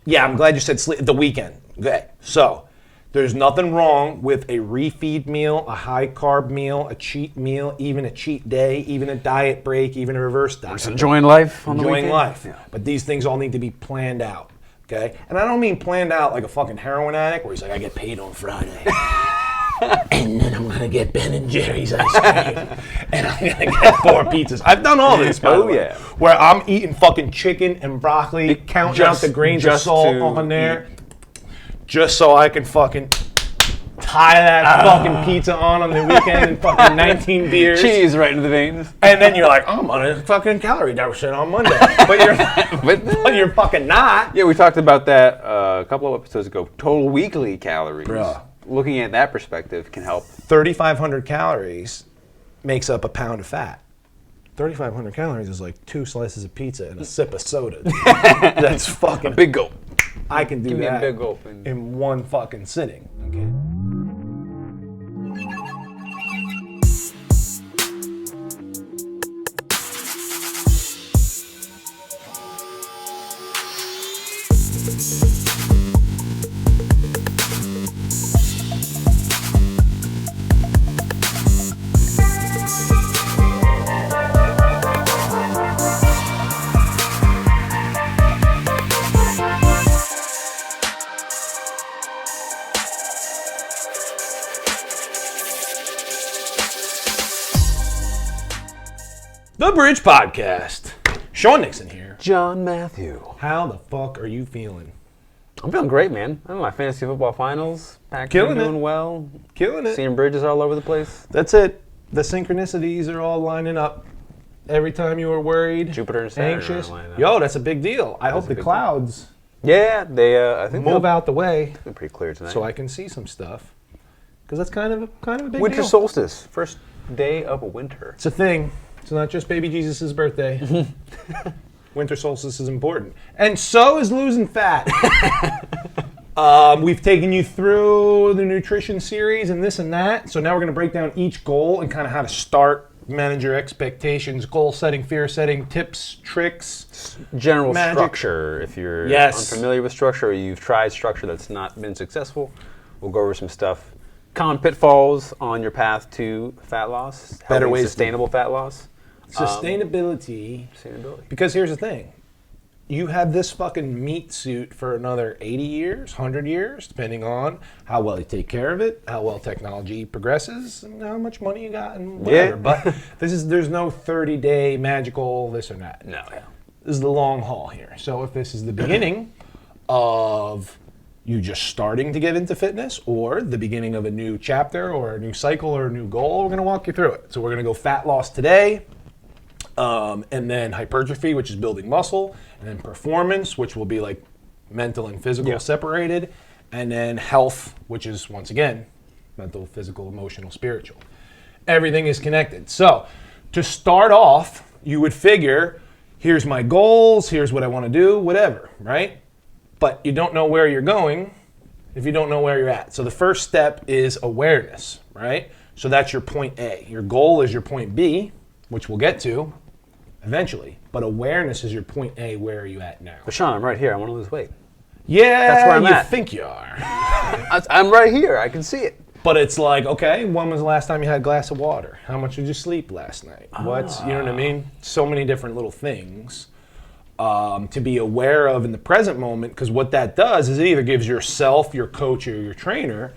Yeah, I'm glad you said the weekend. Okay, so there's nothing wrong with a refeed meal, a high carb meal, a cheat meal, even a cheat day, even a diet break, even a reverse diet. Just enjoying life on the Enjoying weekend. life. Yeah. But these things all need to be planned out. Okay? And I don't mean planned out like a fucking heroin addict where he's like, I get paid on Friday. And then I'm going to get Ben and Jerry's ice cream. And I'm going to get 4 pizzas. I've done all this, by the way. Yeah. Where I'm eating fucking chicken and broccoli, counting out the grains of salt on there. Just so I can fucking tie that fucking pizza on the weekend and fucking 19 beers. Cheese right into the veins. And then you're like, I'm on a fucking calorie deficit on Monday. But you're fucking not. Yeah, we talked about that a couple of episodes ago. Total weekly calories. Bruh. Looking at that perspective can help. 3,500 calories makes up a pound of fat. 3,500 calories is like 2 slices of pizza and a sip of soda. That's fucking... A big gulp. I can do Give me a that big gulp. in one fucking sitting. Okay. The Bridge Podcast. Sean Nixon here. John Matthew. How the fuck are you feeling? I'm feeling great, man. I'm in my fantasy football finals. Packers Killing are it. doing well. Killing it. Seeing bridges all over the place. That's it. The synchronicities are all lining up. Every time you were worried, Jupiter and Saturn anxious. are lining up. Yo, that's a big deal. I hope a the big clouds Yeah, they. I think move they'll out the way be pretty clear tonight. so I can see some stuff. Because that's kind of a big Winter deal. solstice, first day of winter. It's a thing. It's not just baby Jesus' birthday. Winter solstice is important. And so is losing fat. We've taken you through the nutrition series and this and that. So now we're going to break down each goal and kind of how to start, manage your expectations, goal setting, fear setting, tips, tricks. General Magic. structure. If you're Yes. unfamiliar with structure or you've tried structure that's not been successful, we'll go over some stuff. Common pitfalls on your path to fat loss. Better Healthy, ways to- sustainable fat loss. Sustainability. Sustainability. Because here's the thing. You have this fucking meat suit for another 80 years, 100 years, depending on how well you take care of it, how well technology progresses, and how much money you got, and whatever. Yeah. But there's no 30-day magical this or that. No, yeah. This is the long haul here. So if this is the beginning of you just starting to get into fitness or the beginning of a new chapter or a new cycle or a new goal, we're going to walk you through it. So we're going to go fat loss today, and then hypertrophy, which is building muscle, and then performance, which will be like mental and physical separated, and then health, which is, once again, mental, physical, emotional, spiritual. Everything is connected. So to start off, you would figure, here's my goals, here's what I want to do, whatever, right? But you don't know where you're going if you don't know where you're at. So the first step is awareness, right? So that's your point A. Your goal is your point B, which we'll get to eventually. But awareness is your point A. Where are you at now? But Sean, I'm right here. I want to lose weight. Yeah, That's where I'm you at. think you are. I'm right here. I can see it. But it's like, okay, when was the last time you had a glass of water? How much did you sleep last night? What's, you know what I mean? So many different little things to be aware of in the present moment, because what that does is it either gives yourself, your coach, or your trainer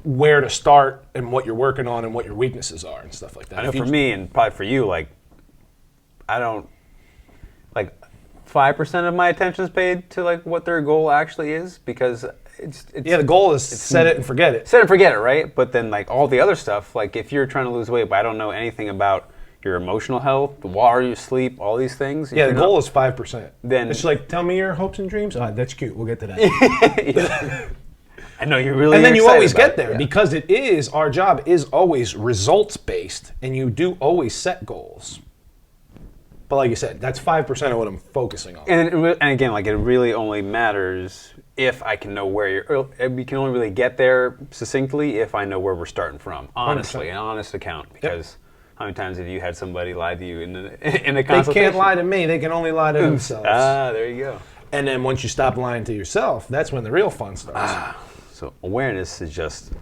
where to start and what you're working on and what your weaknesses are and stuff like that. I know for me and probably for you, like, I don't, like, 5% of my attention is paid to, like, what their goal actually is, because it's Yeah, the goal is set it and forget it. set and forget it, right? But then, like, all the other stuff, like, if you're trying to lose weight, but I don't know anything about your emotional health, the water you sleep, all these things. Yeah, the goal is 5%. Then- it's like, tell me your hopes and dreams. That's cute. We'll get to that. I know you really. And then you excited always about get it, there yeah. because it is, our job is always results based, and you do always set goals. But like you said, that's 5% of what I'm focusing on. And again, like, it really only matters if I can know where you're. We can only really get there succinctly if I know where we're starting from. Honestly, 100%. an honest account, because How many times have you had somebody lie to you in a They consultation? can't lie to me. They can only lie to themselves. There you go. And then once you stop lying to yourself, that's when the real fun starts. So awareness is just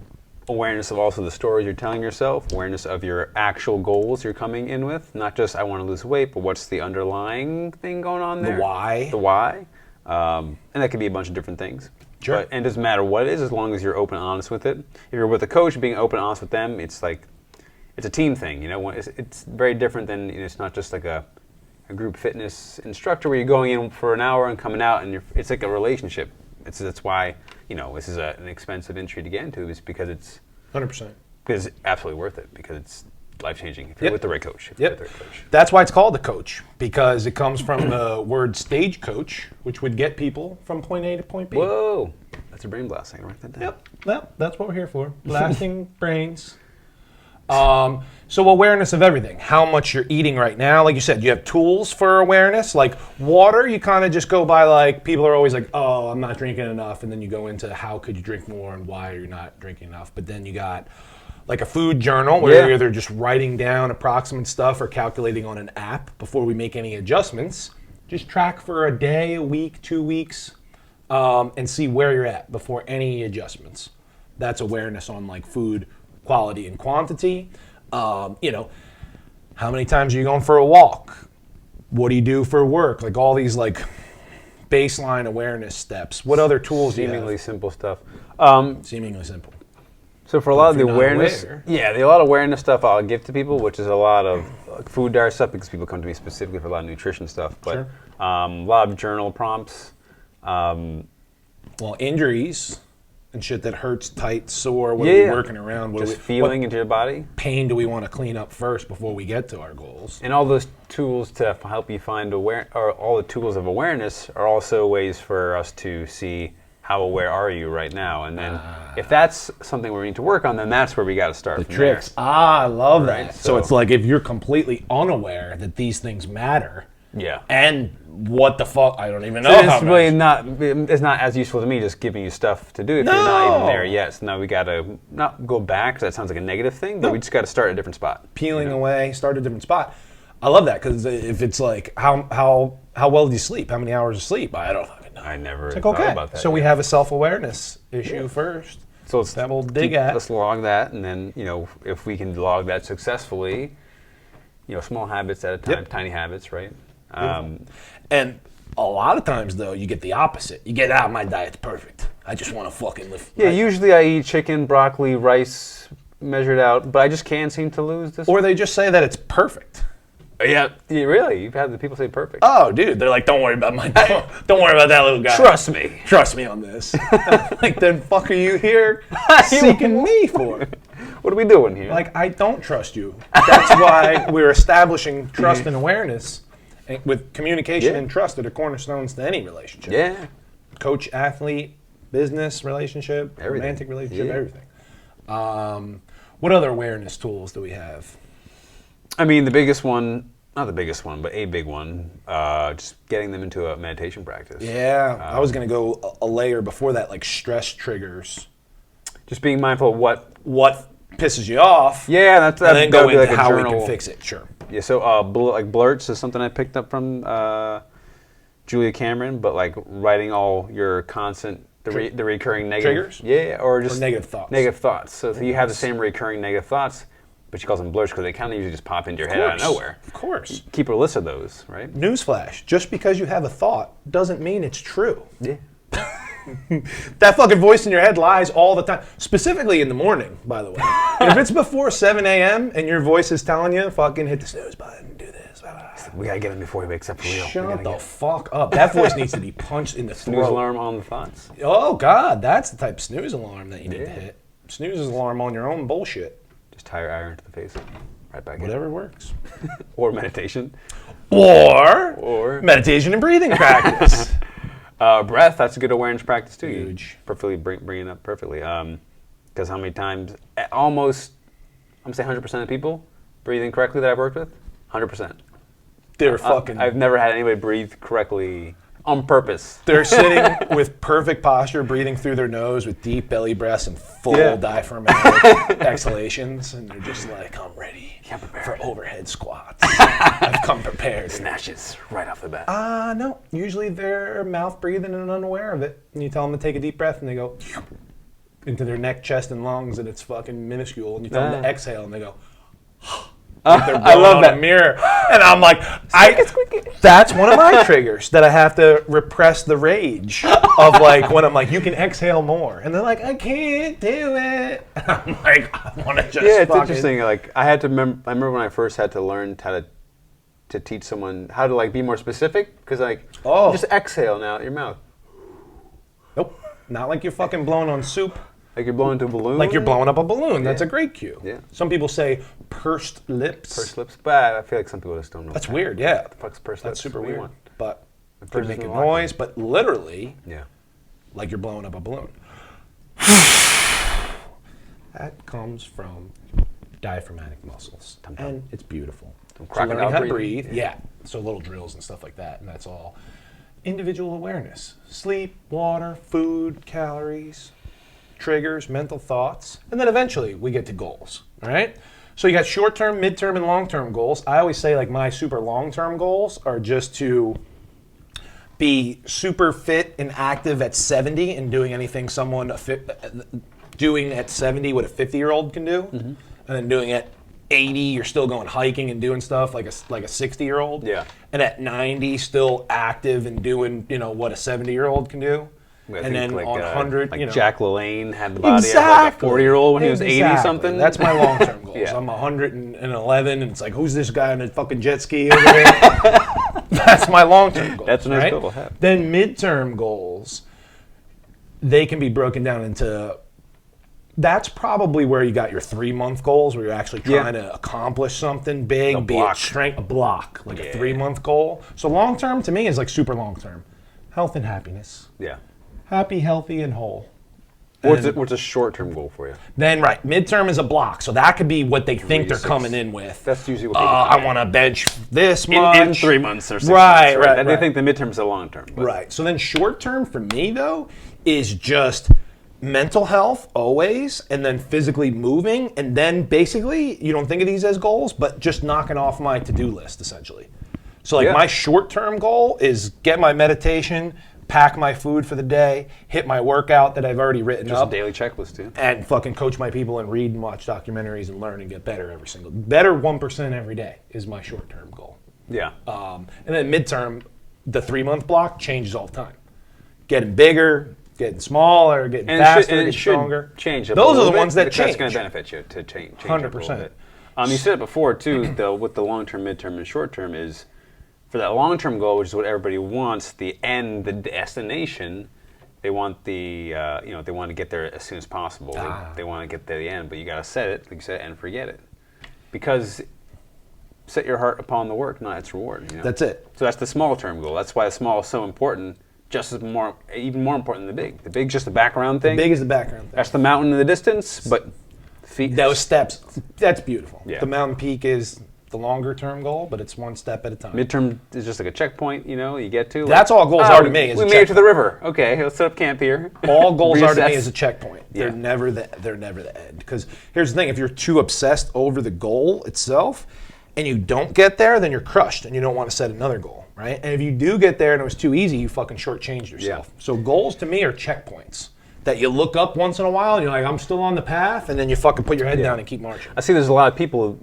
awareness of also the stories you're telling yourself, awareness of your actual goals you're coming in with, not just I want to lose weight, but what's the underlying thing going on there? The why. The why. And that could be a bunch of different things. Sure. And it doesn't matter what it is as long as you're open and honest with it. If you're with a coach, being open and honest with them, it's like, it's a team thing, you know. It's very different than, you know, it's not just like a group fitness instructor where you're going in for an hour and coming out, and it's like a relationship. That's why, you know, this is an expensive entry to get into, is because it's 100%. because it's absolutely worth it, because it's life-changing if you're with the right coach. That's why it's called the coach, because it comes from the word stagecoach, which would get people from point A to point B. Whoa, that's a brain blast. I can write that down. Yep, that's what we're here for. Blasting brains. So awareness of everything. How much you're eating right now. Like you said, you have tools for awareness. Like water, you kind of just go by like, people are always like, oh, I'm not drinking enough. And then you go into how could you drink more and why are you not drinking enough. But then you got like a food journal where you're either just writing down approximate stuff or calculating on an app before we make any adjustments. Just track for a day, a week, 2 weeks, and see where you're at before any adjustments. That's awareness on like food quality and quantity. You know, how many times are you going for a walk? What do you do for work? Like all these like baseline awareness steps. What other tools do you Seemingly have? simple stuff. Seemingly simple. So for a lot of if the you're not awareness, aware. a lot of awareness stuff I'll give to people, which is a lot of like, food diet stuff, because people come to me specifically for a lot of nutrition stuff. But Sure. a lot of journal prompts. Well, injuries and shit that hurts, tight, sore. What are we working around? Just feeling into your body. Pain do we want to clean up first before we get to our goals? And all those tools to help you find or all the tools of awareness are also ways for us to see how aware are you right now. And then if that's something we need to work on, then that's where we got to start from Tricks. there. I love that. Right, So it's like if you're completely unaware that these things matter, Yeah. and what the fuck, I don't even know So how it's much. really it's not as useful to me just giving you stuff to do if you're not even there yet. So now we got to not go back, 'cause that sounds like a negative thing, but we just got to start at a different spot. Peeling away, start a different spot. I love that, because if it's like, how well do you sleep? How many hours of sleep? I don't fucking know. I never It's like, thought okay, about that. so we yet. have a self-awareness issue first. So let's that we'll dig at. Let's log that, and then if we can log that successfully, small habits at a time, tiny habits, right? And a lot of times, though, you get the opposite. You get, my diet's perfect. I just want to fucking live. Yeah, usually I eat chicken, broccoli, rice, measured out, but I just can't seem to lose this. Or they just say that it's perfect. Yeah, really? You've had the people say perfect. Oh, dude, they're like, don't worry about don't worry about that little guy. Trust me. Trust me on this. Like, then fuck are you here seeking me for? What are we doing here? Like, I don't trust you. That's why we're establishing trust and awareness with communication and trust that are cornerstones to any relationship. Yeah. Coach, athlete, business relationship, Everything. romantic relationship, everything. What other awareness tools do we have? I mean, the biggest one, not the biggest one, but a big one, just getting them into a meditation practice. Yeah, I was going to go a layer before that, like stress triggers. Just being mindful of What pisses you off. Yeah, that's And then that go would be into like a how journal. we can fix it. Sure. Yeah, so like blurts is something I picked up from Julia Cameron, but like writing all your constant, the recurring negative Triggers? Yeah, or just negative thoughts. Negative thoughts. So if you have the same recurring negative thoughts, but she calls them blurts because they kind of usually just pop into your head out of nowhere. Of course. Keep a list of those, right? Newsflash: just because you have a thought doesn't mean it's true. Yeah. That fucking voice in your head lies all the time. Specifically in the morning, by the way. If it's before 7 a.m. and your voice is telling you, fucking hit the snooze button, do this. Blah, blah, blah. We gotta get him before he wakes up for real. Shut the fuck up. That voice needs to be punched in the Snooze throat. alarm on the thoughts. Oh, God, that's the type of snooze alarm that you need to hit. Snooze alarm on your own bullshit. Just tire iron to the face. Right back Whatever works. in. Or meditation. Or meditation and breathing practice. Breath, that's a good awareness practice too. Huge. Perfectly bringing it up perfectly. Because how many times, almost, I'm saying 100% of people breathing correctly that I've worked with, 100%. They're fucking... I've never had anybody breathe correctly on purpose. They're sitting with perfect posture, breathing through their nose with deep belly breaths and full diaphragmatic exhalations, and they're just like, I'm ready. for overhead squats. I've come prepared. Snatches right off the bat. No. Usually they're mouth breathing and unaware of it. And you tell them to take a deep breath and they go into their neck, chest, and lungs, and it's fucking minuscule. And you tell them to exhale and they go, like they're I love blowing on that. a mirror. And I'm like, that's one of my triggers that I have to repress the rage of, like, when I'm like, you can exhale more. And they're like, I can't do it. And I'm like, I want to just Yeah, it's fucking- interesting. Like I remember when I first had to learn how to teach someone how to like be more specific because like just exhale now out your mouth. Nope. Not like you're fucking blowing on soup. Like you're blowing into a balloon. Like you're blowing up a balloon. That's Yeah. a great cue. Yeah. Some people say pursed lips. Pursed lips, but I feel like some people just don't know. That's what weird, yeah. the fuck's pursed That's lips? super What do you weird. want? But The could purse make is a in the locker. noise, but literally, Yeah. like you're blowing up a balloon. That comes from diaphragmatic muscles. And it's beautiful. So crocodile learning how to breathing. breathe. Yeah. So little drills and stuff like that. And that's all individual awareness. Sleep, water, food, calories, triggers, mental thoughts. And then eventually we get to goals. All right? So you got short-term, mid-term, and long-term goals. I always say like my super long-term goals are just to be super fit and active at 70 and doing anything doing at 70 what a 50-year-old can do, and then doing at 80 you're still going hiking and doing stuff like a 60-year-old. Yeah. And at 90 still active and doing what a 70-year-old can do. I And think then like, on 100, like Jack LaLanne had the body of like a Exactly. 40-year-old when he was 80 Exactly. something. That's my long-term goals. Yeah. I'm 111, and it's like, who's this guy on a fucking jet ski over there? That's my long-term goals. That's a nice right? goal to have. Then midterm goals, they can be broken down into. That's probably where you got your 3-month goals, where you're actually trying to accomplish something big, A be block. it strength, a block, like a Yeah. 3-month goal. So long-term to me is like super long-term, health and happiness, Yeah. happy, healthy, and whole. What's a short-term goal for you? Then midterm is a block, so that could be what they think they're 6. coming in with. That's usually what people I want to bench this much in 3 months or 6 Right, months. right, Then right. they think the midterm's a long-term. But Right. So then short term for me though is just mental health always, and then physically moving, and then basically you don't think of these as goals, but just knocking off my to-do list essentially. So like Yeah. my short term goal is get my meditation, pack my food for the day, hit my workout that I've already written Just a up. daily checklist too. And fucking coach my people and read and watch documentaries and learn and get better better 1% every day is my short-term goal. Yeah. And then midterm, the 3-month block changes all the time. Getting bigger, getting smaller, getting And faster, it getting should stronger. change. A Those are little the bit, ones that but change. That's going to benefit you to change. 100%. You said it before too, though, with the long-term, midterm, and short-term is for that long-term goal, which is what everybody wants, the end, the destination. They want they want to get there as soon as possible. They want to get to the end, but you got to set it, like you said, and forget it, because set your heart upon the work, not its reward. That's it. So that's the small-term goal. That's why the small is so important. Even more important than the big. The big's just a background thing. Big is the background thing. That's the mountain in the distance, but feet. Those steps, that's beautiful. Yeah. The mountain peak is the longer term goal, but it's one step at a time. Midterm is just like a checkpoint, you get to. That's all goals are to me, is We a made it to checkpoint. the river. Okay, let's set up camp here. All goals are to me Reassess. as a checkpoint. They're Yeah. never the end. Because here's the thing: if you're too obsessed over the goal itself, and you don't get there, then you're crushed, and you don't want to set another goal, right? And if you do get there and it was too easy, you fucking shortchanged yourself. Yeah. So goals to me are checkpoints that you look up once in a while, and you're like, I'm still on the path, and then you fucking put your head down and keep marching. I see there's a lot of people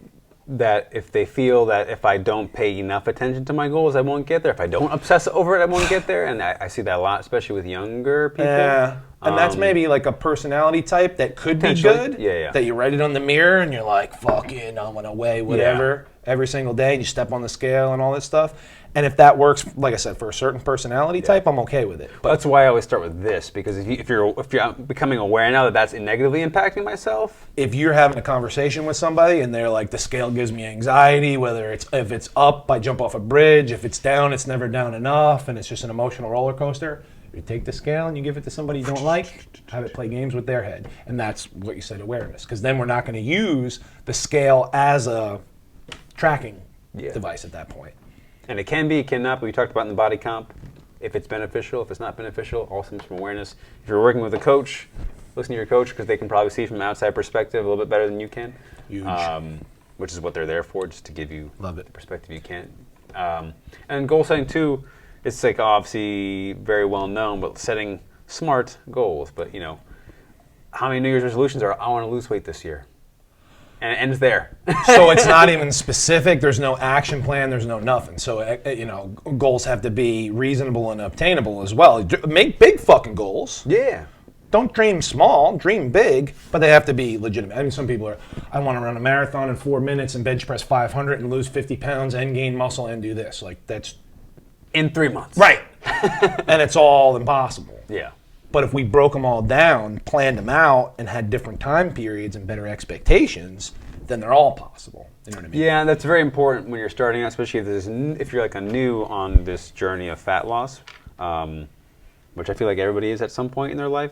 that if they feel that if I don't pay enough attention to my goals, I won't get there. If I don't obsess over it, I won't get there. And I see that a lot, especially with younger people. Yeah. And that's maybe like a personality type that could be Potentially. good. Yeah. That you write it on the mirror and you're like, fucking, I'm gonna weigh whatever every single day, and you step on the scale and all this stuff. And if that works, like I said, for a certain personality type, I'm okay with it. But that's why I always start with this, because if you're becoming aware now that that's negatively impacting myself. If you're having a conversation with somebody and they're like, the scale gives me anxiety, if it's up, I jump off a bridge. If it's down, it's never down enough, and it's just an emotional roller coaster. You take the scale and you give it to somebody you don't like, have it play games with their head. And that's what you said, awareness. Because then we're not going to use the scale as a tracking device at that point. And it can be, it cannot, but we talked about in the body comp. If it's beneficial, if it's not beneficial, all stems from awareness. If you're working with a coach, listen to your coach, because they can probably see from an outside perspective a little bit better than you can. Huge. which is what they're there for, just to give you Love it. the perspective you can't. And goal setting too, it's like obviously very well known, but setting smart goals. But how many New Year's resolutions are I want to lose weight this year, and it ends there. So it's not even specific. There's no action plan. There's no nothing. So goals have to be reasonable and obtainable as well. Make big fucking goals. Yeah. Don't dream small, dream big, but they have to be legitimate. I mean, some people are, I want to run a marathon in 4 minutes and bench press 500 and lose 50 pounds and gain muscle and do this. Like, that's... In 3 months. Right. And it's all impossible. Yeah. But if we broke them all down, planned them out, and had different time periods and better expectations, then they're all possible. You know what I mean? Yeah, that's very important when you're starting out, especially if you're like a new on this journey of fat loss, which I feel like everybody is at some point in their life.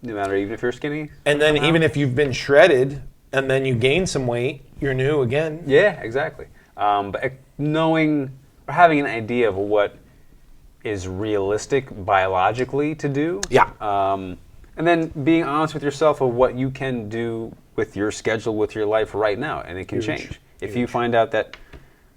No matter, even if you're skinny. And then even if you've been shredded and then you gain some weight, you're new again. Yeah, exactly. But knowing or having an idea of what is realistic biologically to do. Yeah. And then being honest with yourself of what you can do with your schedule, with your life right now, and it can change. If you find out that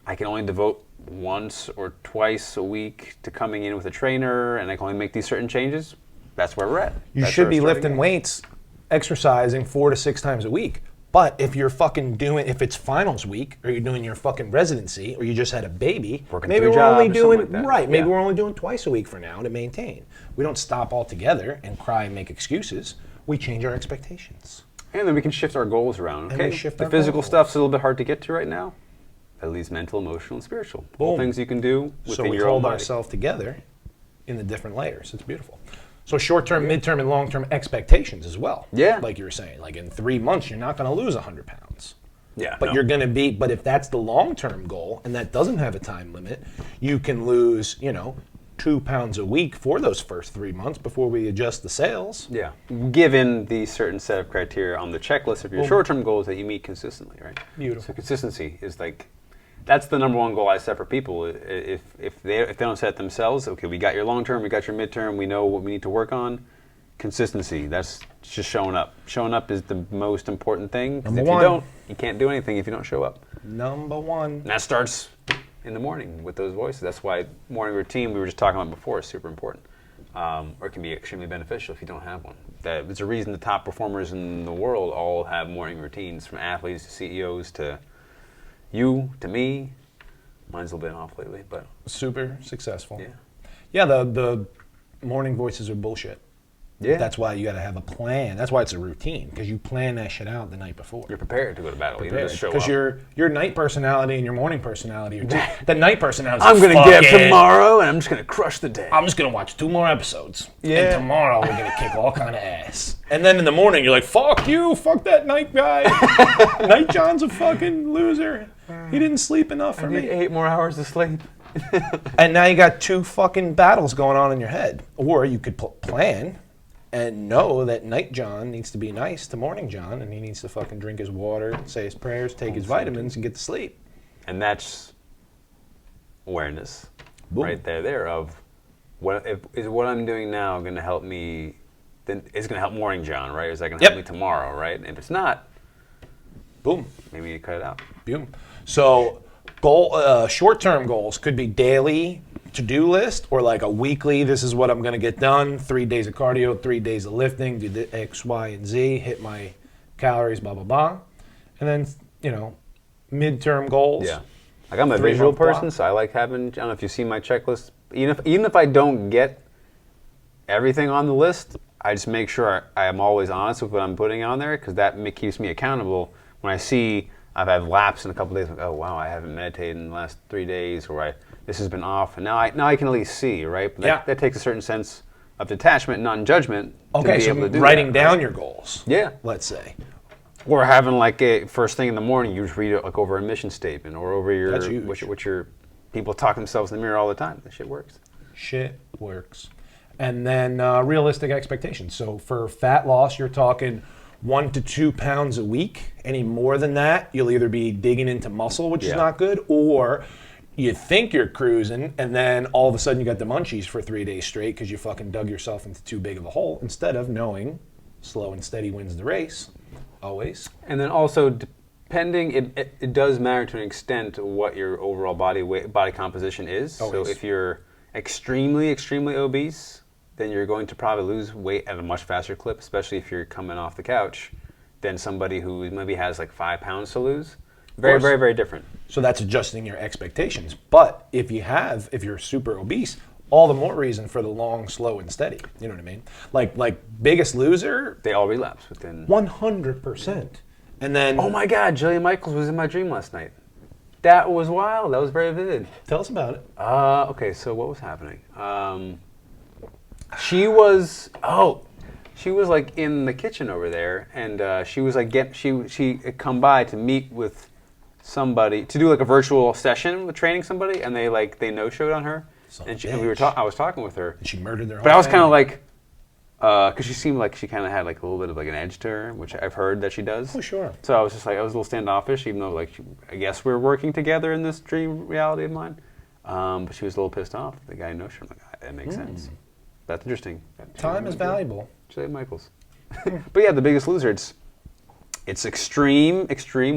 I can only devote once or twice a week to coming in with a trainer and I can only make these certain changes, that's where we're at. You should be lifting weights, exercising 4 to 6 times a week. But if you're if it's finals week, or you're doing your fucking residency, or you just had a baby, Working maybe 3 we're jobs only or doing something like that. maybe Yeah. we're only doing twice a week for now to maintain. We don't stop altogether and cry and make excuses. We change our expectations. And then we can shift our goals around. And we Okay, shift the our physical goals. stuff's a little bit hard to get to right now. At least mental, emotional, and spiritual. All Boom. things you can do So within we your own hold body. ourselves together in the different layers. It's beautiful. So short-term, mid-term, and long-term expectations as well. Yeah. Like you were saying, like in 3 months, you're not going to lose 100 pounds. Yeah, But no. you're going to be, but if that's the long-term goal and that doesn't have a time limit, you can lose, 2 pounds a week for those first 3 months before we adjust the sales. Yeah, given the certain set of criteria on the checklist of your short-term goals that you meet consistently, right? Beautiful. So consistency is that's the number one goal I set for people. If they don't set it themselves, okay, we got your long-term, we got your mid-term, we know what we need to work on. Consistency, that's just showing up. Showing up is the most important thing. 'Cause Number if one. you don't, you can't do anything if you don't show up. Number one. And that starts in the morning with those voices. That's why morning routine we were just talking about before is super important, or it can be extremely beneficial if you don't have one. There's a reason the top performers in the world all have morning routines, from athletes to CEOs to you to me. Mine's a little bit off lately, but Super successful. yeah. Yeah, the morning voices are bullshit. Yeah. That's why you got to have a plan. That's why it's a routine, because you plan that shit out the night before. You're prepared to go to battle. You don't just show up. Because your night personality and your morning personality are two. The night personality. I'm going to get up tomorrow and I'm just going to crush the day. I'm just gonna watch 2 more episodes. Yeah. And tomorrow we're gonna kick all kind of ass. And then in the morning you're like, fuck you, fuck that night guy. Night John's a fucking loser. He didn't sleep enough for I need me. 8 more hours of sleep. And now you got 2 fucking battles going on in your head. Or you could plan and know that Night John needs to be nice to Morning John, and he needs to fucking drink his water, say his prayers, take his vitamins, and get to sleep. And that's awareness, Boom. right there of is what I'm doing now going to help me, then it's going to help Morning John, right? Is that going to help Yep. me tomorrow, right? And if it's not, Boom. maybe you cut it out. Boom. So, short-term goals could be daily to-do list, or like a weekly. This is what I'm going to get done. 3 days of cardio, 3 days of lifting. Do the X, Y, and Z. Hit my calories. Blah blah blah. And then midterm goals. Yeah. Like I'm a 3 visual month block. person, so I like having. I don't know if you've seen my checklist. Even if I don't get everything on the list, I just make sure I am always honest with what I'm putting on there, because that keeps me accountable. When I see I've had lapse in a couple days, like, oh wow, I haven't meditated in the last 3 days, or this has been off, and now I can at least see, right? But Yeah. that takes a certain sense of detachment, non-judgment. Okay, to be so able to do writing that, down right? your goals. Yeah. Let's say. Or having like a first thing in the morning, you just read it like over a mission statement or over your That's huge. what your people talk themselves in the mirror all the time. That shit works. Shit works. And then realistic expectations. So for fat loss, you're talking 1 to 2 pounds a week. Any more than that, you'll either be digging into muscle, which is Yeah. not good, or you think you're cruising, and then all of a sudden you got the munchies for 3 days straight because you fucking dug yourself into too big of a hole, instead of knowing slow and steady wins the race. Always. And then also depending, it does matter to an extent what your overall body composition is. Always. So if you're extremely, extremely obese, then you're going to probably lose weight at a much faster clip, especially if you're coming off the couch, than somebody who maybe has like 5 pounds to lose. Very, very, very different. So that's adjusting your expectations. But if you're super obese, all the more reason for the long, slow, and steady. You know what I mean? Like Biggest Loser, They all relapse within. 100%. And then, Oh my God, Jillian Michaels was in my dream last night. That was wild. That was very vivid. tell us about it. Okay, so what was happening? She was like in the kitchen over there, and she was like she had come by to meet with somebody to do like a virtual session with training somebody, and they no-showed on her, Son and of a bitch. I was talking with her, And she murdered their whole but I was kind of family. like. Because she seemed like she kind of had like a little bit of like an edge to her, which I've heard that she does. Oh, sure. So I was just like, I was a little standoffish, even though like I guess we're working together in this dream reality of mine. But she was a little pissed off. The guy knows her. I'm like, that makes sense. That's interesting. Time is valuable. Jillian Michaels. But yeah, The Biggest Loser. It's extreme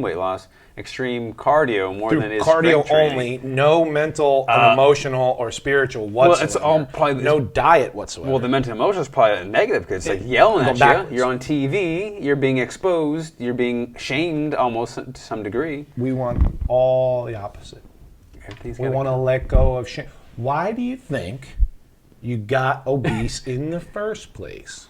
weight loss, extreme cardio more Through than it is cardio strength training. only, no mental, and emotional, or spiritual whatsoever. it's all probably- no diet whatsoever. Well, the mental emotion is probably a negative because it's like yelling Go at backwards. you. You're on TV. You're being exposed. You're being shamed almost to some degree. we want all the opposite. Everything's We gotta want to go. let go of shame. Why do you think you got obese in the first place?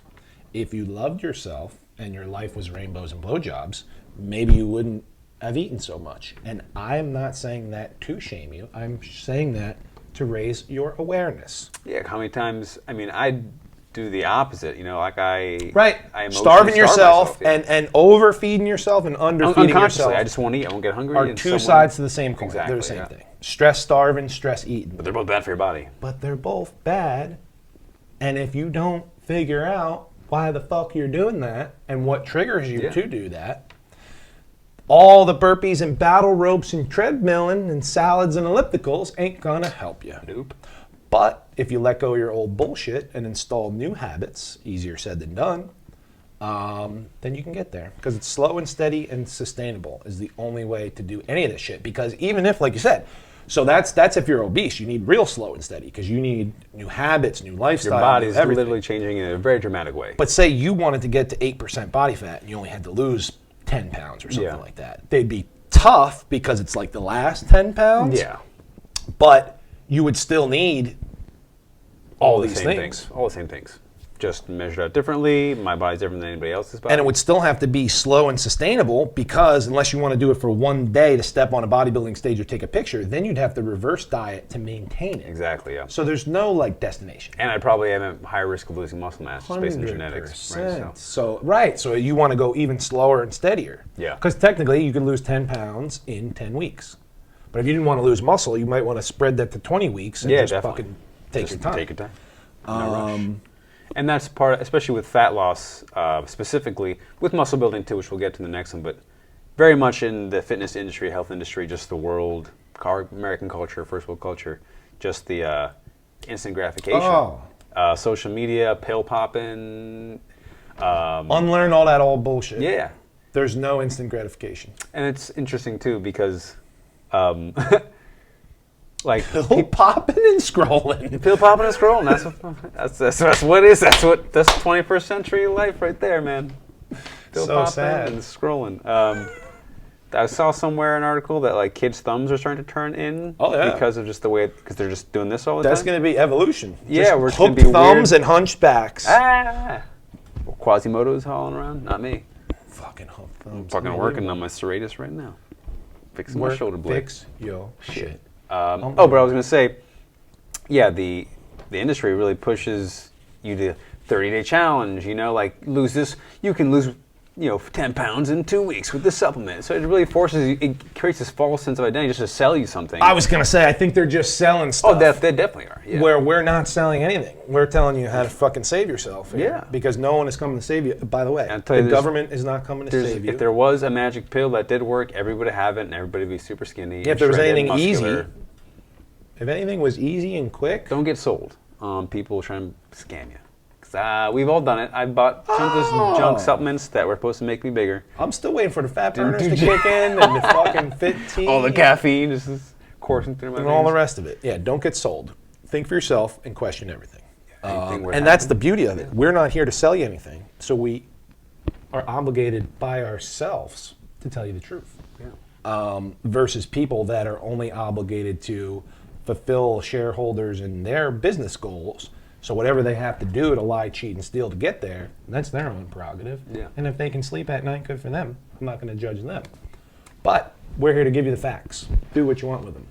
If you loved yourself and your life was rainbows and blowjobs, maybe you wouldn't have eaten so much. And I'm not saying that to shame you. I'm saying that to raise your awareness. Yeah, how many times? I mean, I do the opposite. You know, like I Right. I emotionally Starving starve yourself myself, yeah. and overfeeding yourself and underfeeding unconsciously. yourself I just want to eat. I won't get hungry. are and two someone- sides to the same coin. Exactly, They're the same yeah. thing. Stress starving, stress eating. But they're both bad for your body. But they're both bad. And if you don't figure out why the fuck you're doing that and what triggers you Yeah. to do that, all the burpees and battle ropes and treadmilling and salads and ellipticals ain't gonna help you. Nope. But if you let go of your old bullshit and install new habits, easier said than done, then you can get there. Because it's slow and steady and sustainable is the only way to do any of this shit. Because even if, like you said, so that's if you're obese, you need real slow and steady because you need new habits, new lifestyle, Your body is everything. literally changing in a very dramatic way. But say you wanted to get to 8% body fat and you only had to lose 10 pounds or something Yeah. like that. They'd be tough because it's like the last 10 pounds. yeah, But you would still need all the these same things. All the same things. Just measured out differently. My body's different than anybody else's body. And it would still have to be slow and sustainable because unless you want to do it for one day to step on a bodybuilding stage or take a picture, then you'd have to reverse diet to maintain it. Exactly. Yeah. So there's no like destination. And I probably am at higher risk of losing muscle mass just based on genetics. Right, 100%. So you want to go even slower and steadier. Yeah. Because technically you could lose 10 pounds in 10 weeks. But if you didn't want to lose muscle, you might want to spread that to 20 weeks and Yeah, just definitely. fucking take Just your time. Take your time. No rush. And that's part, especially with fat loss, specifically with muscle building too, which we'll get to in the next one. But very much in the fitness industry, health industry, just the world, American culture, first world culture, just the instant gratification, social media, pill popping. Unlearn all that old bullshit. Yeah, There's no instant gratification. and it's interesting too because, like Pill popping and scrolling. pill popping and scrolling. That's what it is. That's 21st century life right there, man. Pill So popping sad. and scrolling. I saw somewhere an article that like kids' thumbs are starting to turn in. Oh, yeah. Because of just the way because they're just doing this all the That's time. going to be evolution. Yeah, Just we're just gonna hooked be thumbs weird. and hunchbacks. Quasimodo's hauling around, not me. Fucking hooked thumbs. Fucking working on my serratus right now. Fixing my shoulder blade. Fix your shit. But I was going to say, yeah, the industry really pushes you to 30-day challenge. You know, like lose this. You can lose, 10 pounds in 2 weeks with this supplement. So it really forces you. It creates this false sense of identity just to sell you something. I was going to say, I think they're just selling stuff. Oh, they definitely are. Yeah. Where we're not selling anything. We're telling you how to fucking save yourself. here. Yeah. Because no one is coming to save you. By the way, I'll tell you the this, government is not coming to save you. If there was a magic pill that did work, everybody would have it, and everybody would be super skinny. Yeah, if there was shredded, anything muscular. easy, if anything was easy and quick, Don't get sold. People trying to scam you. Because We've all done it. I bought some of those Oh. junk supplements that were supposed to make me bigger. I'm still waiting for the fat burners do to you- kick in and the fucking fit tea. All the caffeine just is coursing through my and veins. all the rest of it. Yeah, don't get sold. Think for yourself and question everything. Anything worth And that's having. the beauty of it. We're not here to sell you anything, so we are obligated by ourselves to tell you the truth. Versus people that are only obligated to fulfill shareholders and their business goals. So whatever they have to do to lie, cheat, and steal to get there, that's their own prerogative. Yeah. And if they can sleep at night, good for them. I'm not going to judge them. But we're here to give you the facts. Do what you want with them.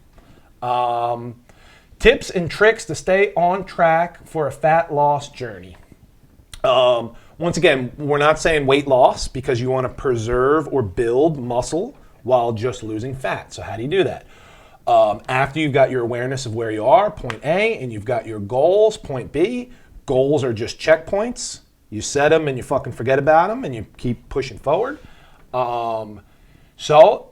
Tips and tricks to stay on track for a fat loss journey. Once again, we're not saying weight loss because you want to preserve or build muscle while just losing fat. So how do you do that? After you've got your awareness of where you are, point A, and you've got your goals, point B. Goals are just checkpoints. You set them and you fucking forget about them and you keep pushing forward. So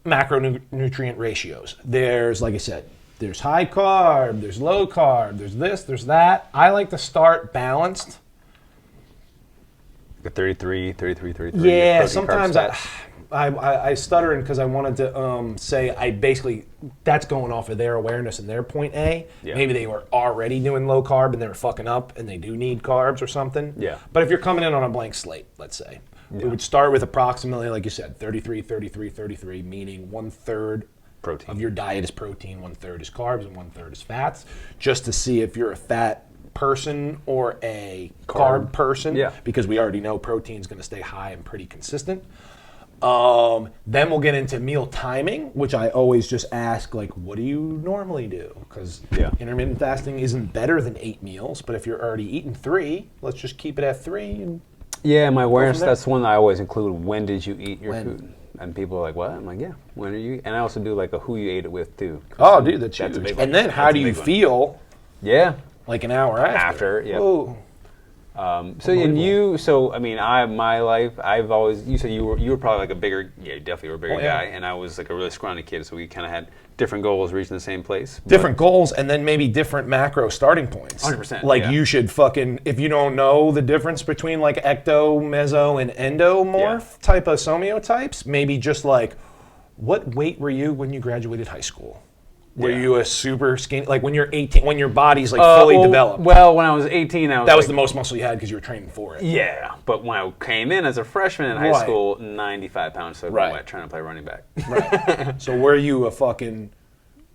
macronutrient ratios. There's, like I said, there's high carb, there's low carb, there's this, there's that. I like to start balanced. Like a 33. Yeah, protein, sometimes carbs, I stuttering because I wanted to say I basically, that's going off of their awareness and their point A. Yeah. Maybe they were already doing low carb and they were fucking up and they do need carbs or something. Yeah. But if you're coming in on a blank slate, let's say, we would start with approximately, like you said, 33, 33, 33, meaning 1/3 Protein. of your diet is protein, 1/3 is carbs, and 1/3 is fats, just to see if you're a fat person or a carb person, Yeah. because we already know protein is going to stay high and pretty consistent. Then we'll get into meal timing, which I always just ask, like, what do you normally do? Because Yeah. intermittent fasting isn't better than 8 meals, but if you're already eating 3, let's just keep it at 3. And Yeah, my awareness, there. that's one that I always include. When did you eat your When? food? And people are like, what? I'm like, yeah, when are you? And I also do like a who you ate it with too. oh, dude, that's a huge. big one. And then how That's do a you big one. feel Yeah. like an hour after? After, yep. Whoa. So and you, so I mean, my life, I've always. You said you were probably like a bigger, yeah, you definitely were a bigger Oh, yeah. guy, and I was like a really scrawny kid, so we kind of had different goals, reaching the same place. Different goals and then maybe different macro starting points. 100%, Like yeah. you should fucking, if you don't know the difference between like ecto, meso, and endomorph type of somiotypes, maybe just like, what weight were you when you graduated high school? Were Yeah. you a super skinny, like when you're 18, when your body's like fully developed? Well, when I was 18, I was That was like, the most muscle you had because you were training for it. yeah. But when I came in as a freshman in high Right. school, 95 pounds soaking Right. wet, trying to play running back. Right. So were you a fucking,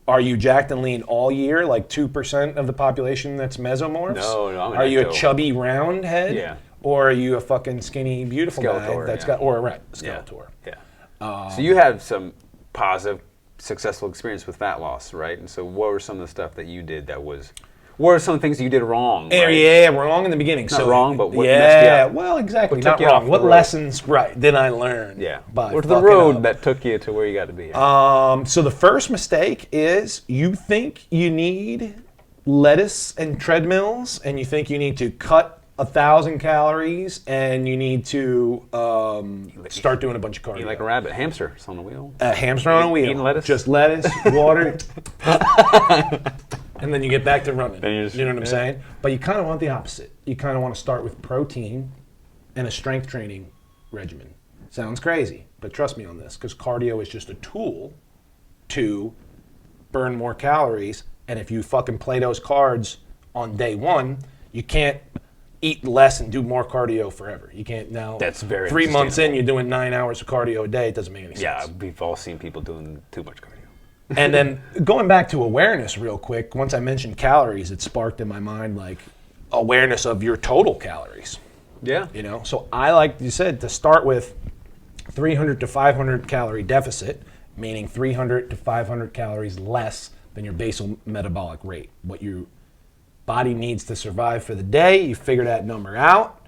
are you jacked and lean all year, like 2% of the population that's mesomorphs? No, I'm an Are you a ecto. chubby round head? Yeah. Or are you a fucking skinny, beautiful guy Skeletor, that's yeah. got, or right, Yeah. Skeletor. Yeah. So you had some positive, successful experience with fat loss, right? And so what were some of the stuff that you did that was, what are some things you did wrong? Yeah, right? yeah, wrong in the beginning. Not wrong, but what yeah, messed you up? well, exactly, What took not you off wrong. the What road? lessons, right, did I learn? Yeah. By What's the fucking road up? that took you to where you got to be? At? So the first mistake is you think you need lettuce and treadmills, and you think you need to cut 1,000 calories, and you need to start doing a bunch of cardio. You like a rabbit, hamster, it's on the wheel. A hamster on a wheel. Eating lettuce? Just lettuce, water, and then you get back to running. Then you just- know what I'm yeah. saying? But you kind of want the opposite. You kind of want to start with protein and a strength training regimen. Sounds crazy, but trust me on this, because cardio is just a tool to burn more calories. And if you fucking play those cards on day one, you can't eat less and do more cardio forever. You can't now. That's very 3 months in, unsustainable. you're doing 9 hours of cardio a day. It doesn't make any sense. Yeah, we've all seen people doing too much cardio. And then going back to awareness real quick, once I mentioned calories, it sparked in my mind like awareness of your total calories. Yeah. You know, so I, like you said, to start with 300 to 500 calorie deficit, meaning 300 to 500 calories less than your basal metabolic rate, what your body needs to survive for the day. You figure that number out.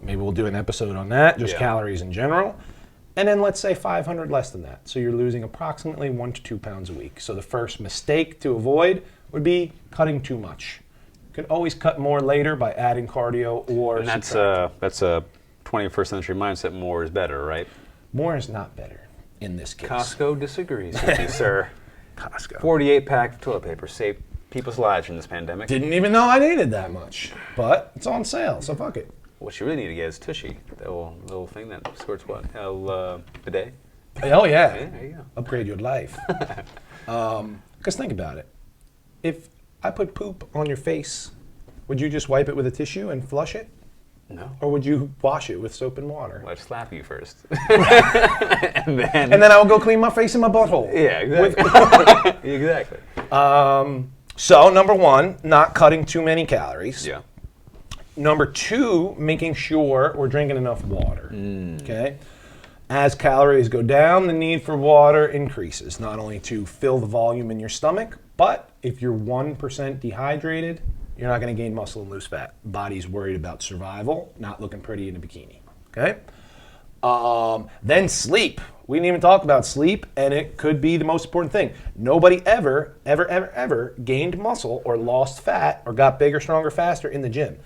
Maybe we'll do an episode on that, just Yeah. calories in general. And then let's say 500 less than that. So you're losing approximately 1 to 2 pounds a week. So the first mistake to avoid would be cutting too much. You can always cut more later by adding cardio or And that's a 21st century mindset. More is better, right? more is not better in this case. Costco disagrees with you, sir. Costco. 48 pack of toilet paper, save people's lives in this pandemic. Didn't even know I needed that much, but it's on sale, so fuck it. What you really need to get is Tushy, the little thing that squirts what? Bidet? Oh yeah. Yeah, there you go. Upgrade your life. Because think about it. If I put poop on your face, would you just wipe it with a tissue and flush it? No. Or would you wash it with soap and water? Well, I'd slap you first. and And then I would go clean my face and my butthole. Yeah, exactly. Exactly. So, number one, not cutting too many calories. Yeah. Number two, making sure we're drinking enough water. Okay? As calories go down, the need for water increases, not only to fill the volume in your stomach, but if you're 1% dehydrated, you're not going to gain muscle and lose fat. Body's worried about survival, not looking pretty in a bikini. Okay? Then sleep. We didn't even talk about sleep, and it could be the most important thing. Nobody ever gained muscle or lost fat or got bigger, stronger, faster in the gym.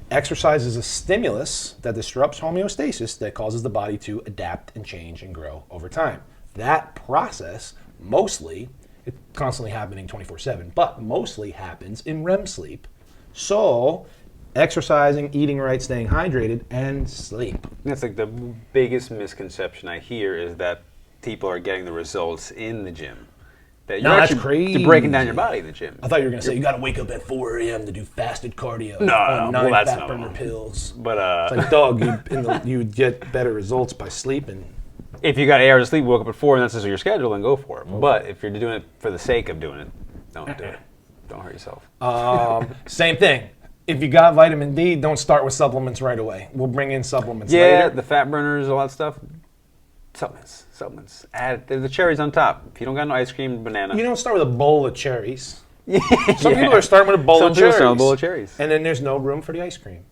Exercise is a stimulus that disrupts homeostasis that causes the body to adapt and change and grow over time. That process mostly, it's constantly happening 24/7, but mostly happens in REM sleep. So, exercising, eating right, staying hydrated, and sleep. That's like the biggest misconception I hear is that people are getting the results in the gym. That No, that's crazy. You're breaking down your body in the gym. I thought you were going to say you got to wake up at 4 a.m. to do fasted cardio No, on well, 9 that's fat not burner wrong. pills. But It's like, dog, you'd get better results by sleeping. if you got 8 hours of sleep, woke up at 4, and that's just your schedule, then go for it. But if you're doing it for the sake of doing it, don't do it. Don't hurt yourself. Same thing. If you got vitamin D, don't start with supplements right away. We'll bring in supplements Yeah, later. the fat burners, all that stuff. Supplements. Add the cherries on top. If you don't got no ice cream, banana. You don't start with a bowl of cherries. Some Yeah. people are starting with a bowl Some of people cherries. start with a bowl of cherries. And then there's no room for the ice cream.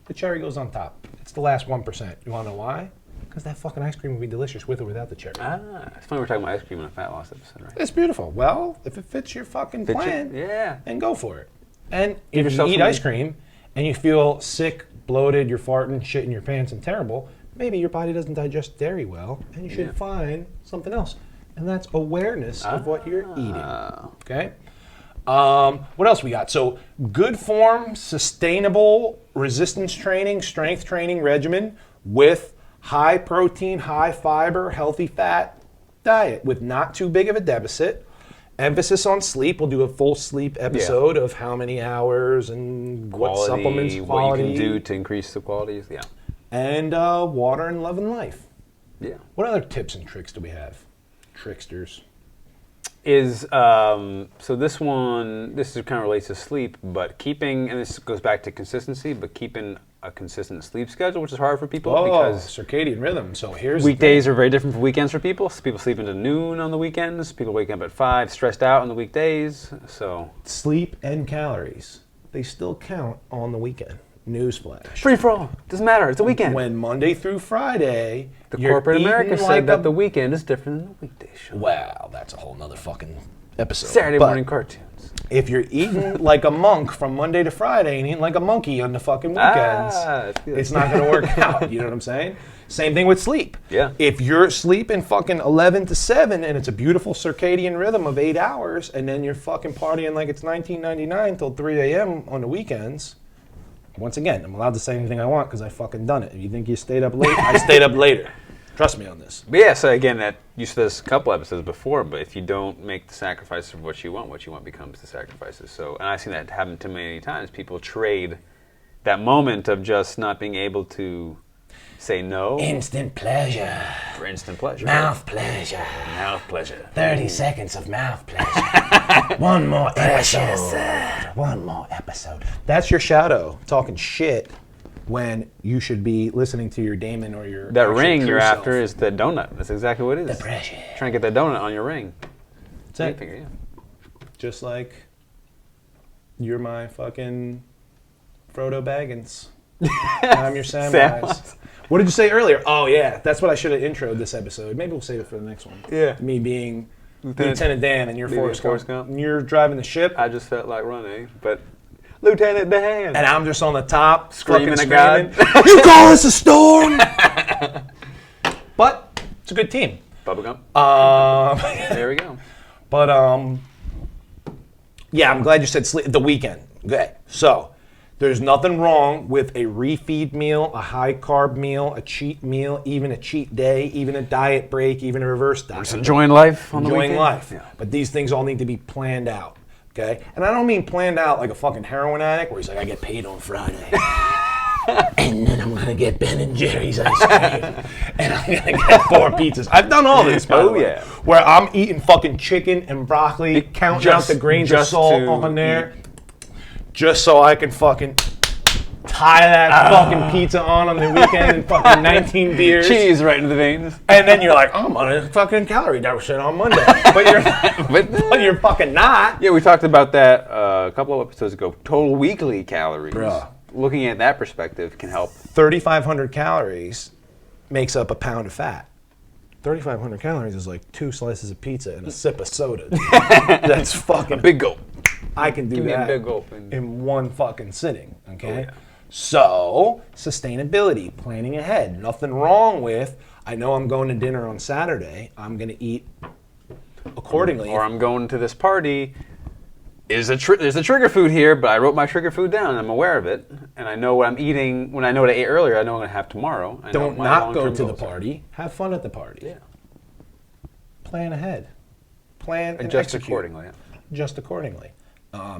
The cherry goes on top. It's the last 1%. You want to know why? Because that fucking ice cream would be delicious with or without the cherry. It's funny we're talking about ice cream on a fat loss episode, right? It's beautiful. Well, if it fits your fucking Fits you- plan, yeah. then go for it. And Give if you yourself eat some- ice cream and you feel sick, bloated, you're farting, shit in your pants, and terrible, maybe your body doesn't digest dairy well, and you should Yeah. find something else. And that's awareness of what you're eating. Okay? What else we got? So, good form, sustainable resistance training, strength training regimen with high protein, high fiber, healthy fat diet with not too big of a deficit. Emphasis on sleep. We'll do a full sleep episode of how many hours and what supplements, what quality, you can do to increase the quality. Yeah. and water and love and life. Yeah. What other tips and tricks do we have? Tricksters. So this kind of relates to sleep, but keeping, and this goes back to consistency, but keeping a consistent sleep schedule, which is hard for people because circadian rhythm. So here's the weekdays are very different from weekends for people. So people sleep into noon on the weekends. People wake up at 5, stressed out on the weekdays. So sleep and calories. They still count on the weekend. Newsflash. free for all. Doesn't matter. It's a weekend. When Monday through Friday, The you're corporate America eating said like that a- the weekend is different than the weekday show. Wow, that's a whole nother fucking episode. Saturday But morning cartoons. if you're eating like a monk from Monday to Friday and eating like a monkey on the fucking weekends, That's good. it's not going to work out. You know what I'm saying? Same thing with sleep. Yeah. If you're sleeping fucking 11 to 7 and it's a beautiful circadian rhythm of 8 hours and then you're fucking partying like it's 1999 till 3 a.m. on the weekends, once again, I'm allowed to say anything I want because I fucking done it. If you think you stayed up late, I stayed up later. Trust me on this. But yeah, so again, that you said this a couple episodes before, but if you don't make the sacrifice of what you want becomes the sacrifices. So, and I've seen that happen too many times. People trade that moment of just not being able to say no Instant pleasure. for instant pleasure. Mouth pleasure. Mouth pleasure. 30 seconds of mouth pleasure. One more episode. One more episode. That's your shadow talking shit when you should be listening to your daemon or your That actual ring true you're self. after is the donut. That's exactly what it is. The pressure. Trying to get that donut on your ring. That's it. Finger, yeah. Just like you're my fucking Frodo Baggins. I'm your Samwise. Samwise. What did you say earlier? Oh yeah, that's what I should have introed this episode. Maybe we'll save it for the next one. Yeah. Me being Lieutenant- Lieutenant Dan and you're Maybe Forrest Forrest Gump. Gump. You're driving the ship. I just felt like running, but Lieutenant Dan. And I'm just on the top Screaming fucking at screaming, you call this a storm? But it's a good team. Bubblegum. Um, There we go. but Yeah, I'm glad you said the weekend. Okay, so there's nothing wrong with a refeed meal, a high carb meal, a cheat meal, even a cheat day, even a diet break, even a reverse diet. Just enjoying life on the Enjoying weekend. life. Yeah. But these things all need to be planned out. Okay, and I don't mean planned out like a fucking heroin addict where he's like, I get paid on Friday. And then I'm gonna get Ben and Jerry's ice cream, and I'm gonna get 4 pizzas. I've done all this, by the way, yeah. where I'm eating fucking chicken and broccoli, counting out the grains of just salt to on there, just so I can fucking tie that fucking pizza on the weekend and fucking 19 beers. Cheese right into the veins. And then you're like, oh, I'm on a fucking calorie deficit on Monday, but you're fucking not. Yeah, we talked about that a couple of episodes ago. Total weekly calories. Bruh. Looking at that perspective can help. 3,500 calories makes up a pound of fat. 3,500 calories is like 2 slices of pizza and a sip of soda. That's fucking Big gulp. I can do Give me a that big gulp. in one fucking sitting, okay? Oh, yeah. So, sustainability, planning ahead. Nothing wrong with, I know I'm going to dinner on Saturday, I'm going to eat accordingly. Or I'm going to this party. There's a trigger food here, but I wrote my trigger food down and I'm aware of it. And I know what I'm eating. When I know what I ate earlier, I know what I'm going to have tomorrow. I know Don't what my not go long-term to the goals are. party. Have fun at the party. Yeah. Plan ahead. Plan and Adjust execute. accordingly. Yeah. Just accordingly.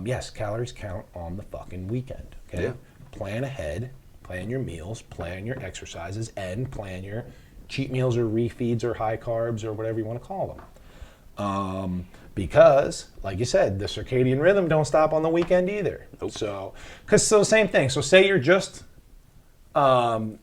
Yes, calories count on the fucking weekend. Okay. Yeah. Plan ahead. Plan your meals. Plan your exercises, and plan your cheat meals or refeeds or high carbs or whatever you want to call them. Because, like you said, the circadian rhythm don't stop on the weekend either. Nope. So same thing. So say you're just doing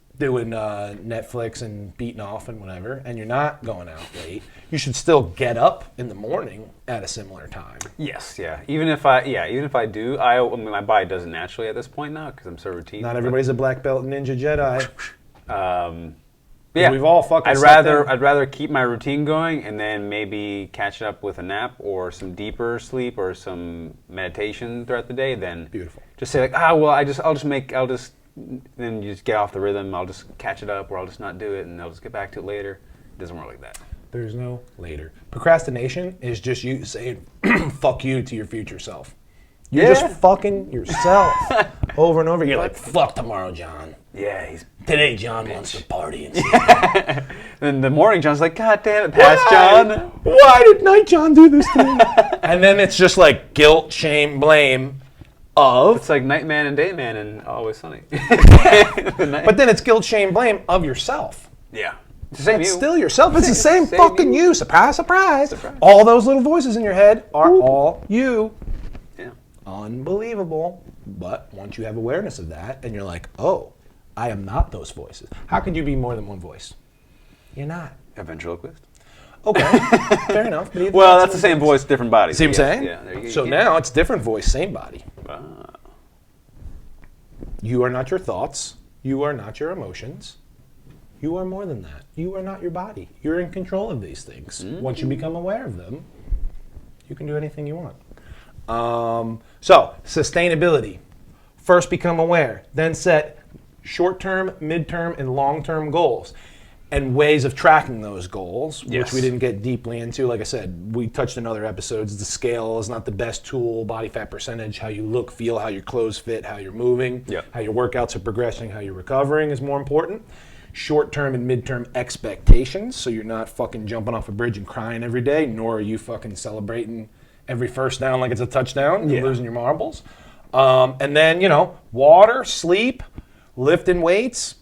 Netflix and beating off and whatever, and you're not going out late, you should still get up in the morning at a similar time. Yes, yeah. Even if I do, I mean, my body does it naturally at this point now because I'm so routine. Not everybody's a black belt Ninja Jedi. Yeah, We've all fucking I'd slept in. I'd rather keep my routine going and then maybe catch up with a nap or some deeper sleep or some meditation throughout the day than Beautiful. just say like, then you just get off the rhythm. I'll just catch it up, or I'll just not do it, and I'll just get back to it later. It doesn't work like that. There's no later. Procrastination is just you saying fuck you to your future self. You're Yeah. just fucking yourself over and over. You're like, fuck tomorrow, John. Yeah, he's. Today, John wants to party. And Then the morning, John's like, God damn it, past John. Why did Night John do this to me? And then it's just like guilt, shame, blame of. It's like Nightman and Dayman and Always Sunny. But then it's guilt, shame, blame of yourself. Yeah, it's the same It's you. still yourself. It's the same Same fucking you. you. Surprise, surprise. Surprise. All those little voices in your head are all you. Yeah. Unbelievable. But once you have awareness of that and you're like, oh, I am not those voices. How could you be more than one voice? You're not. A ventriloquist. Okay, fair enough. But Well, that's the same voice, different body. See what I'm saying? Yeah. There you go. So Yeah. now it's different voice, same body. Ah. You are not your thoughts. You are not your emotions. You are more than that. You are not your body. You're in control of these things. Once you become aware of them, you can do anything you want. So, sustainability. First become aware, then set short-term, mid-term, and long-term goals and ways of tracking those goals, which Yes. we didn't get deeply into. Like I said, we touched in other episodes. The scale is not the best tool. Body fat percentage, how you look, feel, how your clothes fit, how you're moving, Yep. how your workouts are progressing, how you're recovering is more important. Short-term and mid-term expectations, so you're not fucking jumping off a bridge and crying every day, nor are you fucking celebrating every first down like it's a touchdown and Yeah. losing your marbles. And then, water, sleep, lifting weights.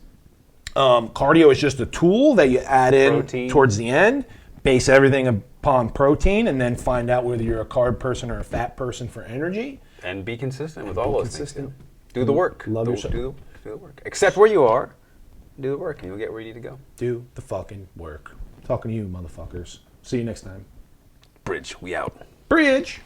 Cardio is just a tool that you add in Protein. towards the end. Base everything upon protein, and then find out whether you're a carb person or a fat person for energy. And be consistent with all those consistent. things. Do the work. Love do, yourself. Do the work. Accept where you are. Do the work, and you'll get where you need to go. Do the fucking work. Talking to you, motherfuckers. See you next time. Bridge, we out. Bridge.